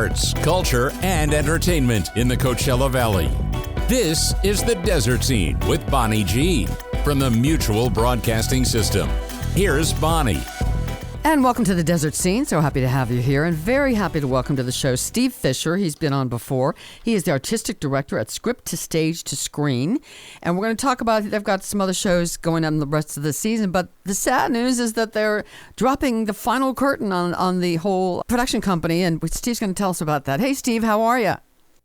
arts, culture, and entertainment in the Coachella Valley. This is The Desert Scene with Bonnie G. from the Mutual Broadcasting System. Here's Bonnie. And welcome to The Desert Scene. So happy to have you here, and very happy to welcome to the show Steve Fisher. He's been on before. He is the artistic director at Script2Stage2Screen. And we're going to talk about, they've got some other shows going on the rest of the season, but the sad news is that they're dropping the final curtain on the whole production company, and Steve's going to tell us about that. Hey, Steve, how are you?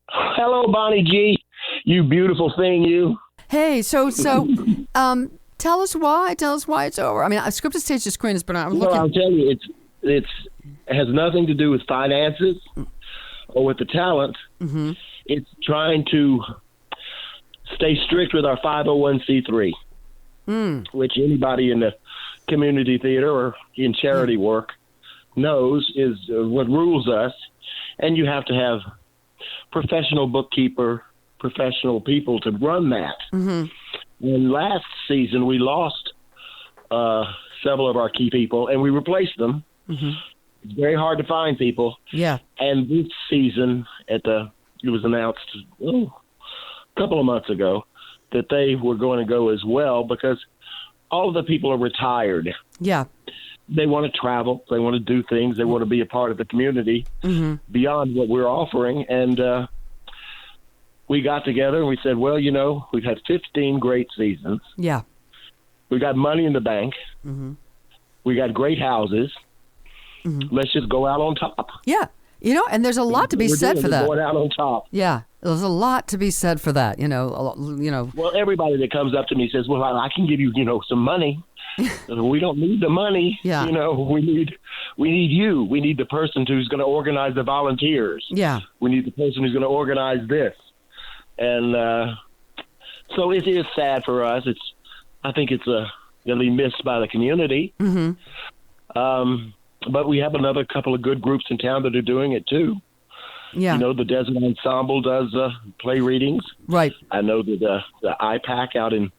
Hello, Bonnie G. You beautiful thing, you. Hey, so tell us why it's over. I mean, Script2Stage2Screen has been out. Well, I'll tell you, it has nothing to do with finances or with the talent. Mm-hmm. It's trying to stay strict with our 501c3, which anybody in the community theater or in charity work knows is what rules us. And you have to have professional bookkeeper, professional people to run that. Mm-hmm. And last season, we lost several of our key people, and we replaced them. Mm-hmm. It's very hard to find people. Yeah. And this season, it was announced a couple of months ago that they were going to go as well because all of the people are retired. Yeah. They want to travel. They want to do things. They want to be a part of the community beyond what we're offering. And we got together and we said, well, you know, we've had 15 great seasons. Yeah. We got money in the bank. Mm-hmm. We got great houses. Mm-hmm. Let's just go out on top. Yeah. You know, and there's a lot to be said for that. Going out on top. Yeah. There's a lot to be said for that, you know. Well, everybody that comes up to me says, well, I can give you, some money. We don't need the money. Yeah. We need you. We need the person who's going to organize the volunteers. Yeah. We need the person who's going to organize this. And so it is sad for us. I think it's going to be missed by the community. Mm-hmm. But we have another couple of good groups in town that are doing it too. Yeah. The Desert Ensemble does play readings. Right. I know that the IPAC out in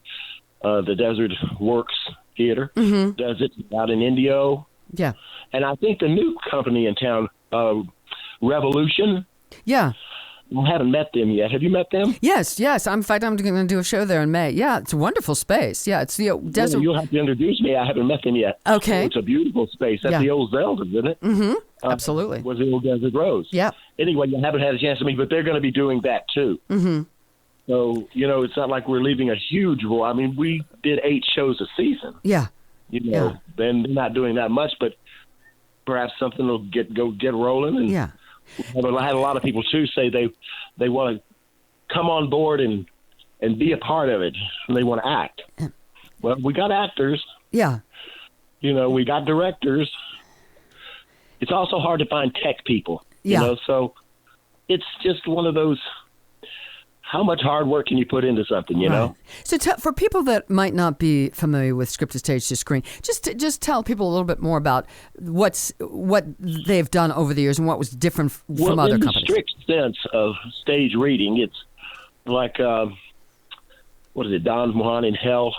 the Desert Works Theater does it out in Indio. Yeah. And I think the new company in town, Revolution. Yeah. I haven't met them yet. Have you met them? Yes. In fact, I'm going to do a show there in May. Yeah, it's a wonderful space. Yeah, it's the desert. Well, you'll have to introduce me. I haven't met them yet. Okay. It's a beautiful space. That's the old Zelda, isn't it? Mm-hmm. Absolutely. Was the old Desert Rose. Yeah. Anyway, you haven't had a chance to meet, but they're going to be doing that too. Mm-hmm. So, it's not like we're leaving a huge role. I mean, we did 8 shows a season. Yeah. Then they're not doing that much, but perhaps something will get rolling. And yeah. I had a lot of people too say they want to come on board and be a part of it, and they want to act. Well, we got actors. Yeah. We got directors. It's also hard to find tech people. Yeah. So it's just one of those. How much hard work can you put into something, you know? So for people that might not be familiar with Script2Stage2Screen, just tell people a little bit more about what they've done over the years and what was different from other companies. In the strict sense of stage reading, it's like, Don Juan in Hell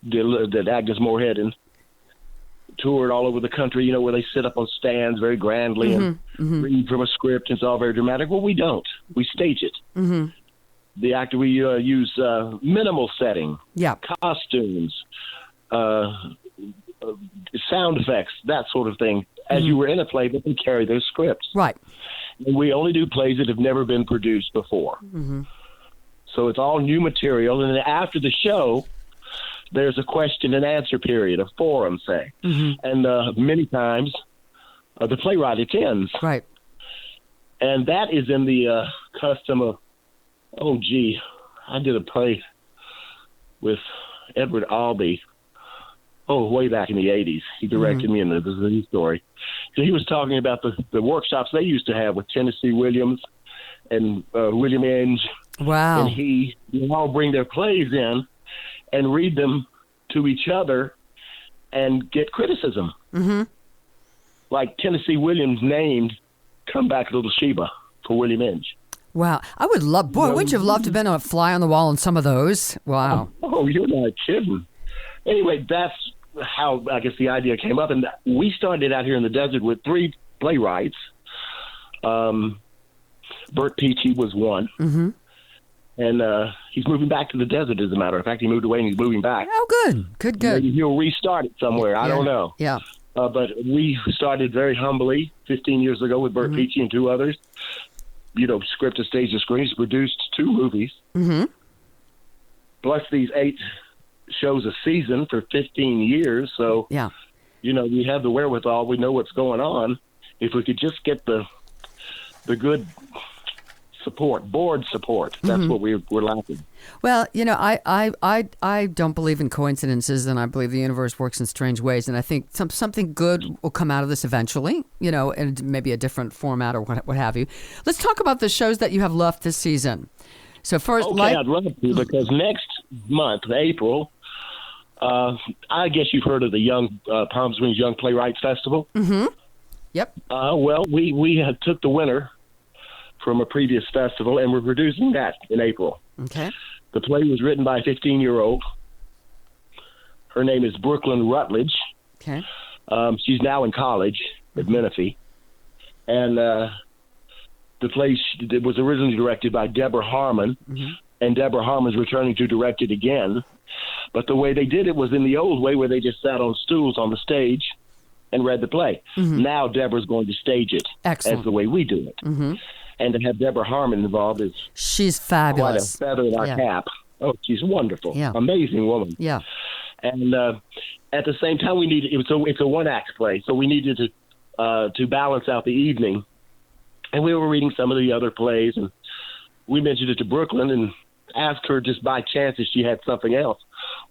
that Agnes Moorehead and toured all over the country, where they sit up on stands very grandly and read from a script. It's all very dramatic. Well, we don't. We stage it. Mm-hmm. The actor, we use minimal setting, costumes, sound effects, that sort of thing, as you were in a play, but we carry those scripts. Right. And we only do plays that have never been produced before. Mm-hmm. So it's all new material. And then after the show, there's a question and answer period, a forum, say. Mm-hmm. And many times, the playwright attends. Right. And that is in the custom of, I did a play with Edward Albee, way back in the 80s. He directed me, and this is his story. So he was talking about the workshops they used to have with Tennessee Williams and William Inge. Wow. And they all bring their plays in and read them to each other and get criticism. Mm-hmm. Like Tennessee Williams named Come Back Little Sheba for William Inge. Wow. I would love, wouldn't you have loved to have been a fly on the wall in some of those? Wow. Oh, you're not kidding. Anyway, that's how I guess the idea came up. And we started out here in the desert with 3 playwrights Bert Peachy was one. Mm-hmm. And he's moving back to the desert, as a matter of fact. He moved away and he's moving back. Oh, good. Maybe he'll restart it somewhere. I don't know. Yeah. But we started very humbly 15 years ago with Bert Peachy and two others. Script2Stage2Screen has produced 2 movies. Mm-hmm. Plus these 8 shows a season for 15 years. So, yeah. We have the wherewithal. We know what's going on. If we could just get the good board support, that's what we're lacking. Well, I don't believe in coincidences, and I believe the universe works in strange ways. And I think something good will come out of this eventually, and maybe a different format or what have you. Let's talk about the shows that you have left this season. So first, I'd love to, because next month, April, I guess you've heard of the Young Palm Springs Young Playwrights Festival. Mm-hmm. Yep. Well, we had took the winner from a previous festival, and we're producing that in April. Okay. The play was written by a 15-year-old. Her name is Brooklyn Rutledge. Okay. She's now in college at Menifee. And the play was originally directed by Deborah Harmon, and Deborah Harmon's returning to direct it again. But the way they did it was in the old way, where they just sat on stools on the stage and read the play. Mm-hmm. Now Deborah's going to stage it. Excellent. As the way we do it. Mm-hmm. And to have Deborah Harmon involved is she's fabulous. Quite a feather in our cap. Oh, she's wonderful. Yeah. Amazing woman. Yeah. And at the same time, it's a one-act play, so we needed to balance out the evening. And we were reading some of the other plays, and we mentioned it to Brooklyn and asked her just by chance if she had something else.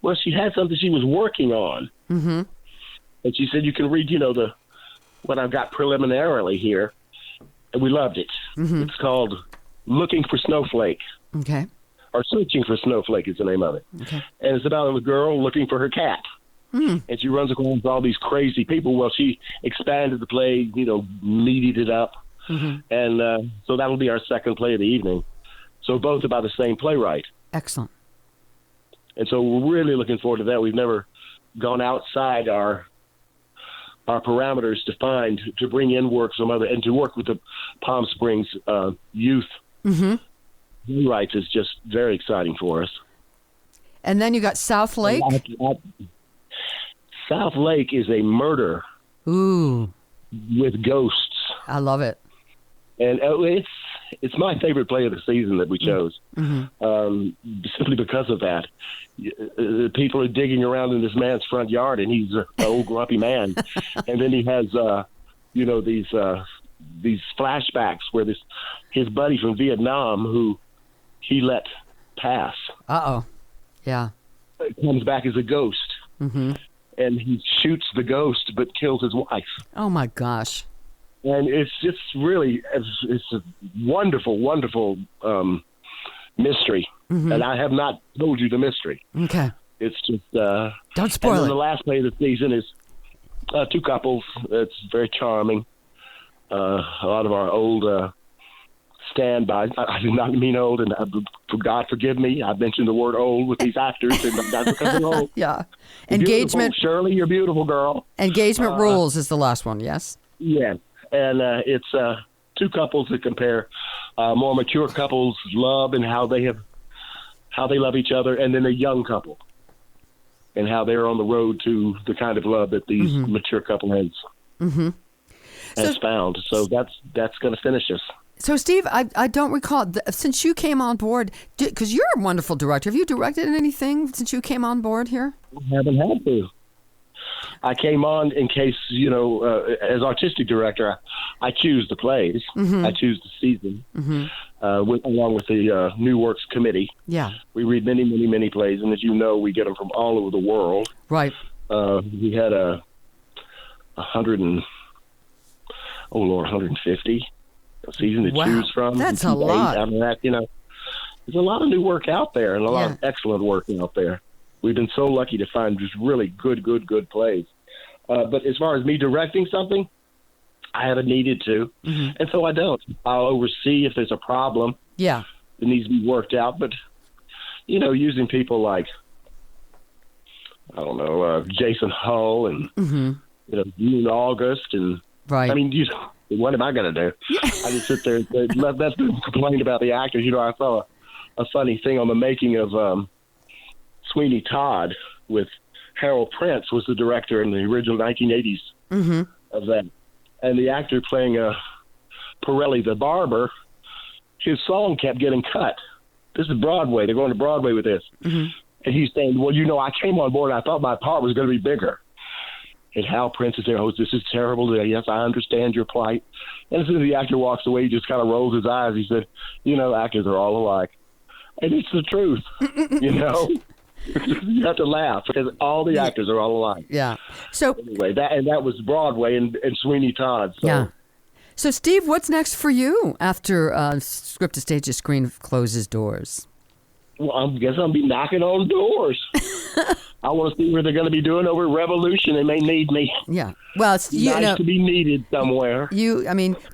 Well, she had something she was working on. Mm-hmm. And she said, you can read, what I've got preliminarily here. And we loved it. Mm-hmm. It's called Looking for Snowflake. Okay. Or Searching for Snowflake is the name of it. Okay. And it's about a girl looking for her cat. Mm. And she runs across all these crazy people. Well, she expanded the play, meatied it up. Mm-hmm. And so that'll be our second play of the evening. So both about the same playwright. Excellent. And so we're really looking forward to that. We've never gone outside our parameters to bring in work and to work with the Palm Springs youth playwrights is just very exciting for us. And then you got South Lake. South Lake is a murder. Ooh. With ghosts. I love it. And it's my favorite play of the season that we chose, simply because of that. People are digging around in this man's front yard, and he's an old grumpy man. And then he has, these flashbacks where his buddy from Vietnam, who he let pass, yeah, comes back as a ghost, and he shoots the ghost but kills his wife. Oh my gosh! And it's just really it's a wonderful, wonderful mystery. Mm-hmm. And I have not told you the mystery. Okay. It's just don't spoil and then it. The last play of the season is 2 couples. It's very charming. A lot of our old standbys. I do not mean old, and for God forgive me, I mentioned the word old with these actors, and that's because they're old. Yeah. You're Engagement. beautiful, Shirley, you're beautiful, girl. Engagement Rules is the last one. Yes. Yeah, and it's 2 couples that compare more mature couples' love and how they love each other, and then a young couple and how they're on the road to the kind of love that these mature couple has found. So that's going to finish us. So, Steve, I don't recall, since you came on board, because you're a wonderful director. Have you directed anything since you came on board here? I haven't had to. I came on in case, as artistic director, I choose the plays. Mm-hmm. I choose the season, along with the New Works Committee. Yeah. We read many, many, many plays, and as you know, we get them from all over the world. Right. We had 150 a season to choose from. That's a lot. I mean, there's a lot of new work out there and a lot of excellent work out there. We've been so lucky to find just really good plays. But as far as me directing something, I haven't needed to. Mm-hmm. And so I don't. I'll oversee if there's a problem. Yeah. It needs to be worked out. But, using people like, I don't know, Jason Hull and, June August. And right. I mean, what am I going to do? I just sit there and say, that's been complained about the actors. You know, I saw a funny thing on the making of Sweeney Todd with Harold Prince was the director in the original 1980s of that. And the actor playing Pirelli the barber, his song kept getting cut. This is Broadway. They're going to Broadway with this. And he's saying, well, you know, I came on board and I thought my part was going to be bigger. And Hal Prince is there, oh, this is terrible. Yes, I understand your plight. And as soon as the actor walks away, he just kind of rolls his eyes. He said, you know, actors are all alike. And it's the truth, you know. You have to laugh because all the actors are all alike. Yeah. So anyway, that was Broadway and Sweeney Todd. So. Yeah. So Steve, what's next for you after Script2Stage2Screen closes doors? Well, I guess I'll be knocking on doors. I want to see what they're going to be doing over at Revolution. They may need me. Yeah. Well, it's nice to be needed somewhere.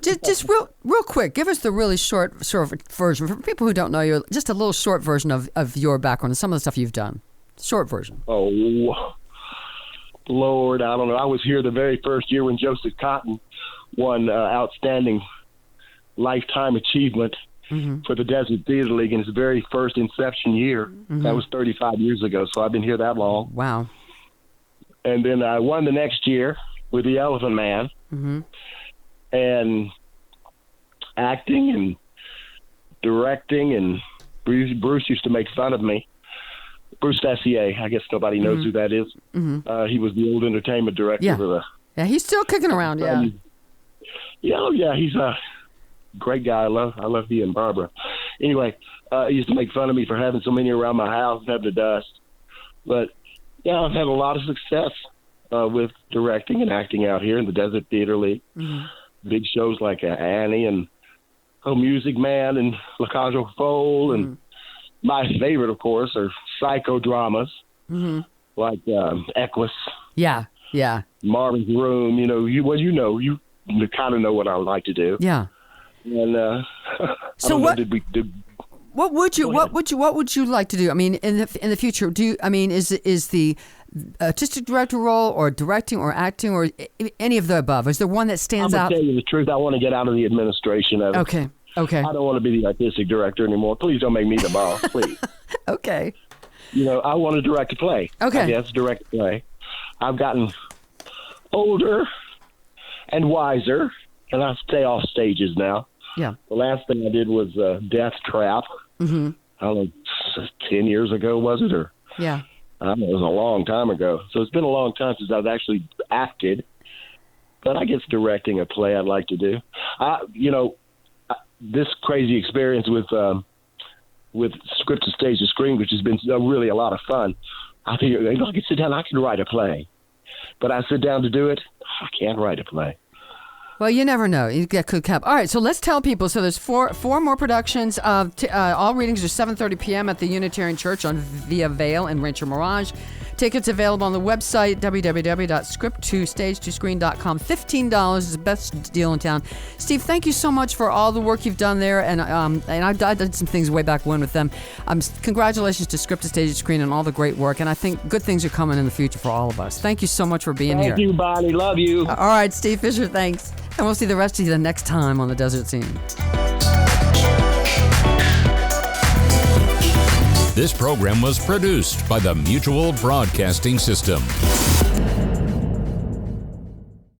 Just real quick, give us the really short version for people who don't know you. Just a little short version of your background and some of the stuff you've done. Short version. Oh, Lord, I don't know. I was here the very first year when Joseph Cotton won Outstanding Lifetime Achievement for the Desert Theater League in his very first inception year. That was 35 years ago, so I've been here that long. Wow. And then I won the next year with The Elephant Man and acting and directing, and Bruce used to make fun of me. Bruce Tessier, I guess nobody knows who that is. He was the old entertainment director for the... Yeah, he's still kicking around, Yeah, he's a great guy. I love he and Barbara. Anyway, he used to make fun of me for having so many around my house and having the dust. But, yeah, I've had a lot of success with directing and acting out here in the Desert Theater League. Big shows like Annie and Music Man and La Cage aux Folles. And my favorite, of course, are psychodramas like Equus. Yeah. Marvin's Room. You know, you kind of know what I would like to do. Yeah. And so what would you like to do? I mean, in the future, is the artistic director role or directing or acting or any of the above? Is there one that stands out? I'm gonna tell you the truth. I want to get out of the administration of it. Okay. I don't want to be the artistic director anymore. Please don't make me the boss, please. Okay. You know, I want to direct a play. Okay. Yes, direct a play. I've gotten older and wiser, and I stay off stages now. Yeah. The last thing I did was Death Trap. I don't know, 10 years ago, was it? Or yeah. I don't know, it was a long time ago. So it's been a long time since I've actually acted. But I guess directing a play I'd like to do. This crazy experience with Script2Stage2Screen, which has been really a lot of fun. I think I could sit down, I can write a play. But I sit down to do it, I can't write a play. Well, you never know. You get could cap. All right, so let's tell people. So there's four more productions. All readings are 7:30 p.m. at the Unitarian Church on Via Vale in Rancho Mirage. Tickets available on the website, www.script2stage2screen.com. $15 is the best deal in town. Steve, thank you so much for all the work you've done there. And I did some things way back when with them. Congratulations to Script2Stage2Screen and all the great work. And I think good things are coming in the future for all of us. Thank you so much for being here. Thank you, Bonnie. Love you. All right, Steve Fisher, thanks. And we'll see the rest of you the next time on The Desert Scene. This program was produced by the Mutual Broadcasting System.